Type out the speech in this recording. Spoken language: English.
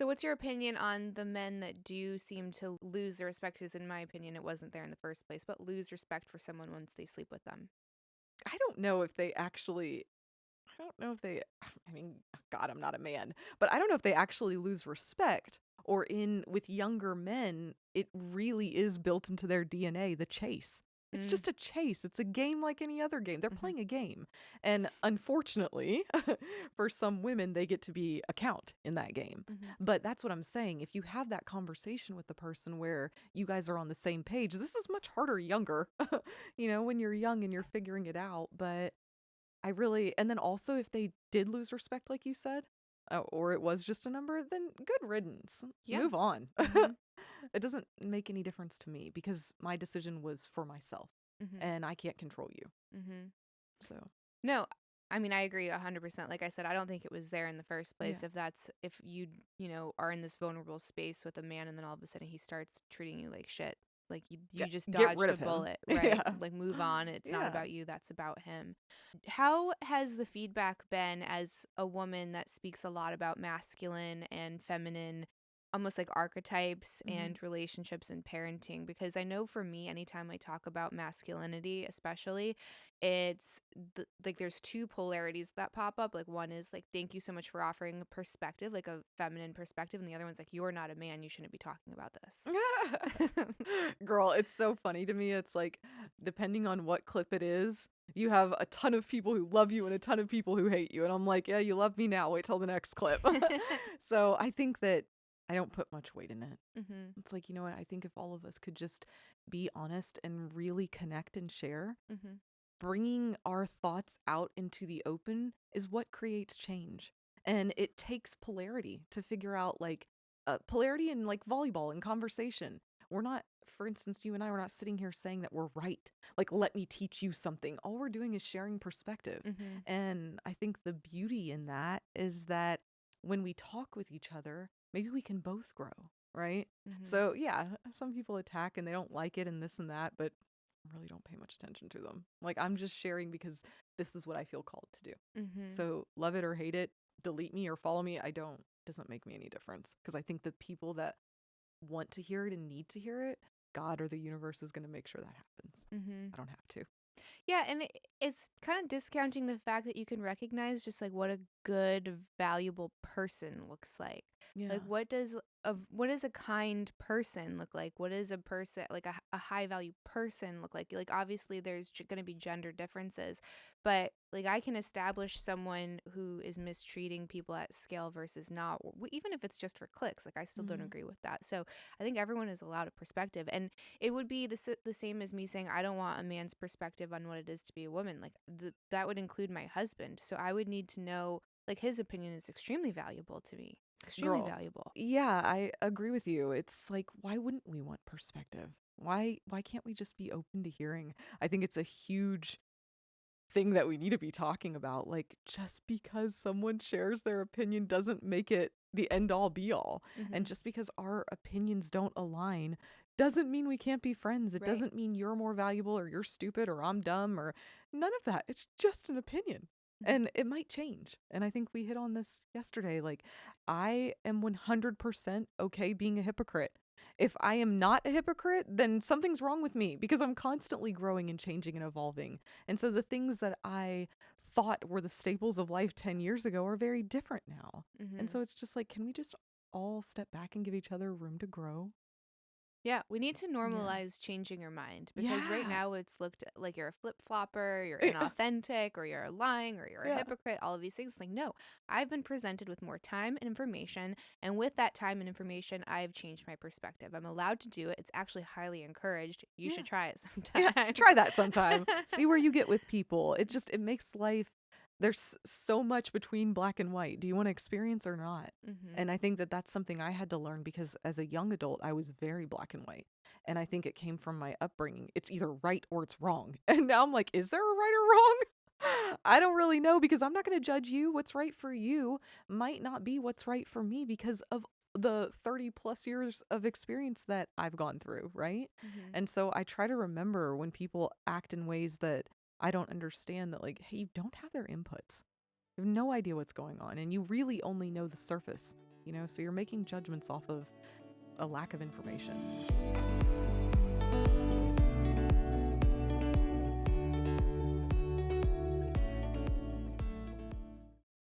So what's your opinion on the men that do seem to lose their respect? Because in my opinion, it wasn't there in the first place, but lose respect for someone once they sleep with them. I don't know if they actually, I don't know if they, I mean, God, I'm not a man, but I don't know if they actually lose respect, or with younger men, it really is built into their DNA, the chase. It's Mm. just a chase. It's a game like any other game. They're Mm-hmm. playing a game. And unfortunately, for some women, they get to be a count in that game. Mm-hmm. But that's what I'm saying. If you have that conversation with the person where you guys are on the same page, this is much harder younger, when you're young and you're figuring it out. But and then also if they did lose respect, like you said, or it was just a number, then good riddance. Yeah. Move on. Mm-hmm. It doesn't make any difference to me because my decision was for myself Mm-hmm. and I can't control you. Mm-hmm. So, No, I mean, I agree 100%. Like I said, I don't think it was there in the first place. yeah. If you, are in this vulnerable space with a man and then all of a sudden he starts treating you like shit, like you just Get dodged rid a of him. bullet, right? Yeah. Like move on. It's not Yeah. about you, that's about him. How has the feedback been as a woman that speaks a lot about masculine and feminine, almost like archetypes Mm-hmm. and relationships and parenting? Because I know for me, anytime I talk about masculinity, especially, it's like there's two polarities that pop up. Like one is like, thank you so much for offering a perspective, like a feminine perspective, and the other one's like, you're not a man, you shouldn't be talking about this. Girl, it's so funny to me. It's like, depending on what clip it is, you have a ton of people who love you and a ton of people who hate you. And I'm like, yeah, you love me now. Wait till the next clip. So I think that I don't put much weight in it. Mm-hmm. It's like, you know what? I think if all of us could just be honest and really connect and share, Mm-hmm. bringing our thoughts out into the open is what creates change. And it takes polarity to figure out, like, polarity in like volleyball and conversation. We're not, for instance, you and I, we're not sitting here saying that we're right. Like, let me teach you something. All we're doing is sharing perspective. Mm-hmm. And I think the beauty in that is that when we talk with each other, maybe we can both grow, right? Mm-hmm. So, yeah, some people attack and they don't like it and this and that, but I really don't pay much attention to them. Like, I'm just sharing because this is what I feel called to do. Mm-hmm. So, love it or hate it, delete me or follow me, doesn't make me any difference. Because I think the people that want to hear it and need to hear it, God or the universe is going to make sure that happens. Mm-hmm. I don't have to. Yeah, and it's kind of discounting the fact that you can recognize just like what a good, valuable person looks like. Yeah. Like what does a kind person look like? What is a person like a high value person look like? Like obviously there's going to be gender differences, but like I can establish someone who is mistreating people at scale versus not, even if it's just for clicks. Like I still don't Mhm. agree with that. So I think everyone is allowed a perspective, and it would be the same as me saying I don't want a man's perspective on what it is to be a woman. Like that would include my husband. So I would need to know, like his opinion is extremely valuable to me. Extremely Girl. valuable. Yeah, I agree with you. It's like, why wouldn't we want perspective? Why can't we just be open to hearing? I think it's a huge thing that we need to be talking about. Like, just because someone shares their opinion doesn't make it the end all be all. Mm-hmm. And just because our opinions don't align doesn't mean we can't be friends. It Right. doesn't mean you're more valuable or you're stupid or I'm dumb or none of that. It's just an opinion. Mm-hmm. And it might change. And I think we hit on this yesterday. Like, I am 100% okay being a hypocrite. If I am not a hypocrite, then something's wrong with me because I'm constantly growing and changing and evolving. And so the things that I thought were the staples of life 10 years ago are very different now. Mm-hmm. And so it's just like, can we just all step back and give each other room to grow? Yeah, we need to normalize changing your mind, because right Yeah. now it's looked like you're a flip-flopper, you're inauthentic, or you're lying, or you're a Yeah. hypocrite, all of these things. Like, no, I've been presented with more time and information, and with that time and information, I've changed my perspective. I'm allowed to do it. It's actually highly encouraged. You Yeah. should try it sometime. Yeah, try that sometime. See where you get with people. It makes life, there's so much between black and white. Do you want to experience or not? Mm-hmm. And I think that that's something I had to learn because as a young adult, I was very black and white. And I think it came from my upbringing. It's either right or it's wrong. And now I'm like, is there a right or wrong? I don't really know because I'm not going to judge you. What's right for you might not be what's right for me because of the 30 plus years of experience that I've gone through, right? Mm-hmm. And so I try to remember when people act in ways that I don't understand, that like, hey, you don't have their inputs. You have no idea what's going on and you really only know the surface. you know, so you're making judgments off of a lack of information.